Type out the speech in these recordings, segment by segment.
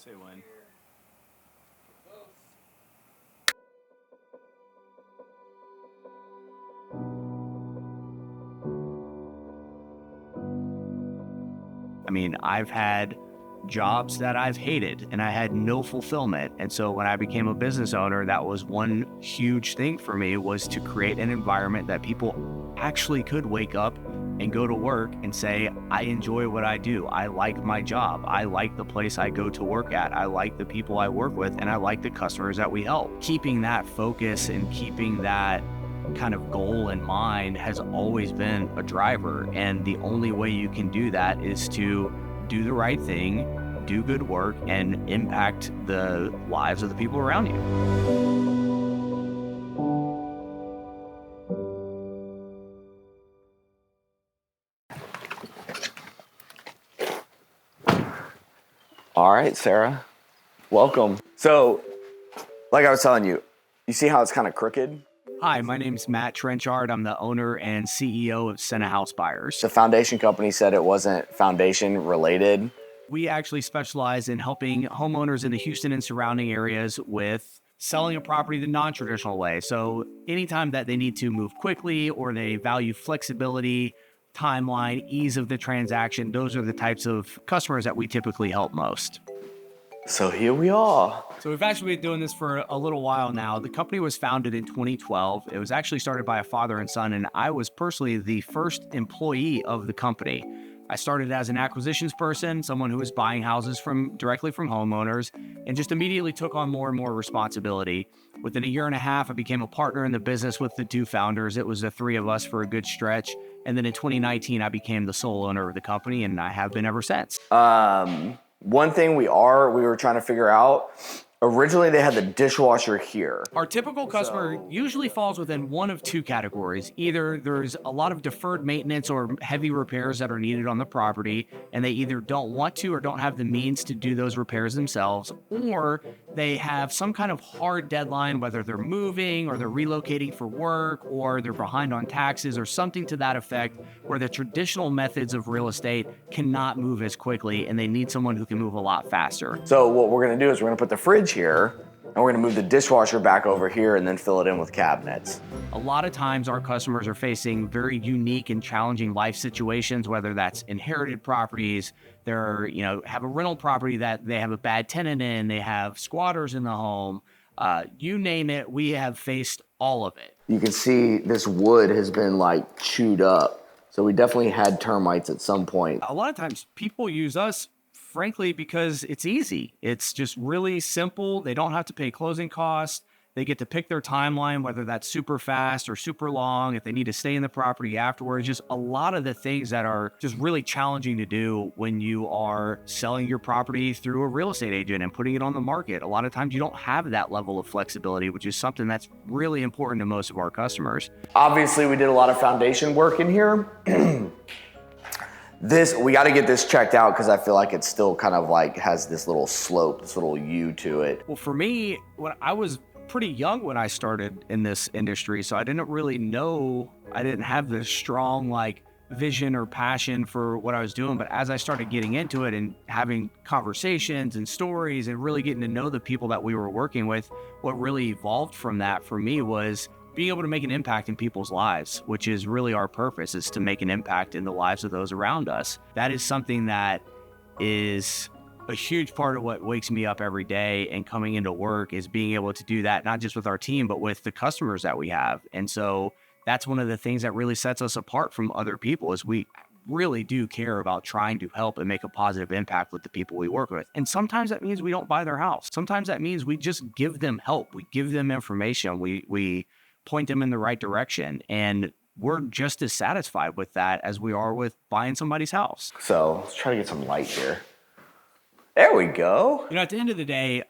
Say when. I mean, I've had jobs that I've hated and I had no fulfillment. And so when I became a business owner, that was one huge thing for me, was to create an environment that people actually could wake up and go to work and say, I enjoy what I do. I like my job. I like the place I go to work at. I like the people I work with, and I like the customers that we help. Keeping that focus and keeping that kind of goal in mind has always been a driver. And the only way you can do that is to do the right thing, do good work, and impact the lives of the people around you. All right, Sarah, welcome. So, like I was telling you, you see how it's kind of crooked? Hi, my name's Matt Trenchard. I'm the owner and CEO of Senna House Buyers. The foundation company said it wasn't foundation related. We actually specialize in helping homeowners in the Houston and surrounding areas with selling a property the non-traditional way. So anytime that they need to move quickly or they value flexibility, timeline, ease of the transaction, those are the types of customers that we typically help most. So here we are. So we've actually been doing this for a little while now. The company was founded in 2012. It was actually started by a father and son, and I was personally the first employee of the company. I started as an acquisitions person, someone who was buying houses directly from homeowners, and just immediately took on more and more responsibility. Within a year and a half, I became a partner in the business with the two founders. It was the three of us for a good stretch. And then in 2019, I became the sole owner of the company, and I have been ever since. One thing we were trying to figure out, originally they had the dishwasher here. Our typical customer usually falls within one of two categories. Either there's a lot of deferred maintenance or heavy repairs that are needed on the property, and they either don't want to or don't have the means to do those repairs themselves, or they have some kind of hard deadline, whether they're moving or they're relocating for work or they're behind on taxes or something to that effect, where the traditional methods of real estate cannot move as quickly and they need someone who can move a lot faster. So what we're gonna do is we're gonna put the fridge here, and we're gonna move the dishwasher back over here and then fill it in with cabinets. A lot of times our customers are facing very unique and challenging life situations, whether that's inherited properties, they're, have a rental property that they have a bad tenant in, they have squatters in the home, you name it, we have faced all of it. You can see this wood has been like chewed up. So we definitely had termites at some point. A lot of times people use us, frankly, because it's easy. It's just really simple. They don't have to pay closing costs. They get to pick their timeline, whether that's super fast or super long, if they need to stay in the property afterwards. Just a lot of the things that are just really challenging to do when you are selling your property through a real estate agent and putting it on the market. A lot of times you don't have that level of flexibility, which is something that's really important to most of our customers. Obviously, we did a lot of foundation work in here. We got to get this checked out because I feel like it still kind of like has this little slope, this little U to it. Well, for me, when I was pretty young when I started in this industry, so I didn't really know, I didn't have this strong vision or passion for what I was doing. But as I started getting into it and having conversations and stories and really getting to know the people that we were working with, what really evolved from that for me was being able to make an impact in people's lives, which is really our purpose, is to make an impact in the lives of those around us. That is something that is a huge part of what wakes me up every day and coming into work, is being able to do that, not just with our team, but with the customers that we have. And so that's one of the things that really sets us apart from other people, is we really do care about trying to help and make a positive impact with the people we work with. And sometimes that means we don't buy their house. Sometimes that means we just give them help. We give them information. We point them in the right direction. And we're just as satisfied with that as we are with buying somebody's house. So let's try to get some light here. There we go. At the end of the day,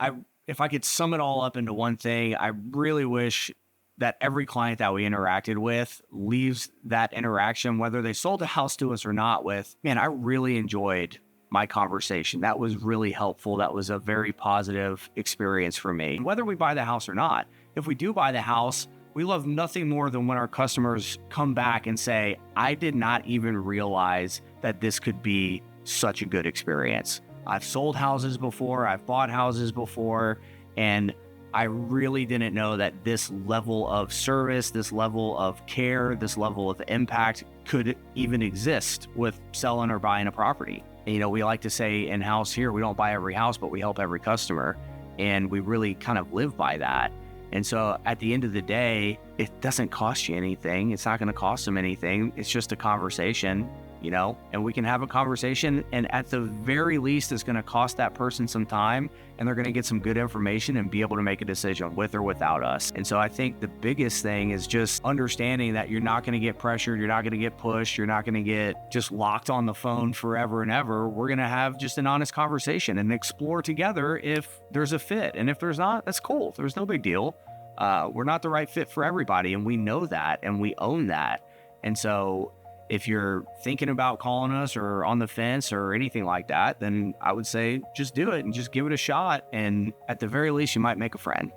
if I could sum it all up into one thing, I really wish that every client that we interacted with leaves that interaction, whether they sold a house to us or not, with, man, I really enjoyed my conversation. That was really helpful. That was a very positive experience for me. Whether we buy the house or not, if we do buy the house, we love nothing more than when our customers come back and say, I did not even realize that this could be such a good experience. I've sold houses before, I've bought houses before, and I really didn't know that this level of service, this level of care, this level of impact could even exist with selling or buying a property. And, you know, we like to say in-house here, we don't buy every house, but we help every customer. And we really kind of live by that. And so at the end of the day, it doesn't cost you anything. It's not going to cost them anything. It's just a conversation, you know, and we can have a conversation, and at the very least, it's going to cost that person some time, and they're going to get some good information and be able to make a decision with or without us. And so I think the biggest thing is just understanding that you're not going to get pressured. You're not going to get pushed. You're not going to get just locked on the phone forever and ever. We're going to have just an honest conversation and explore together if there's a fit. And if there's not, that's cool. There's no big deal. We're not the right fit for everybody, and we know that, and we own that. And so if you're thinking about calling us or on the fence or anything like that, then I would say just do it and just give it a shot. And at the very least, you might make a friend.